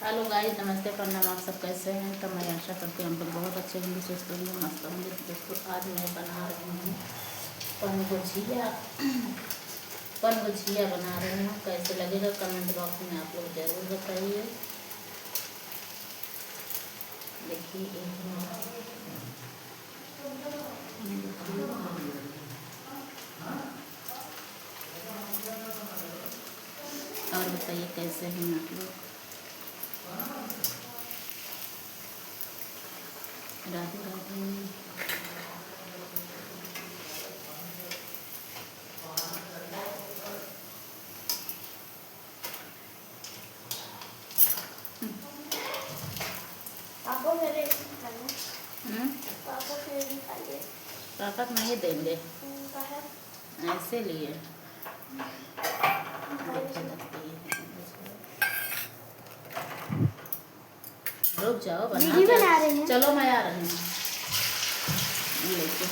Hello guys, नमस्ते, प्रणाम। आप सब कैसे हैं? तो मैं आशा करती हूँ हम लोग बहुत अच्छे होंगे, स्वस्थ होंगे, मस्त होंगे। तो दोस्तों, आज मैं बना रही हूँ पन गुझिया। पन गुझिया बना रही हूँ। कैसे लगेगा कमेंट बॉक्स में आप लोग ज़रूर बताइए। देखिए और बताइए कैसे हैं आप लोग। राधे राधे। पापा मेरे पापा फिर खाइए। पापा को नहीं देंगे ऐसे लिए। रुक जाओ, दीदी बना रही हैं। चलो मैं आ रही हूँ लेके।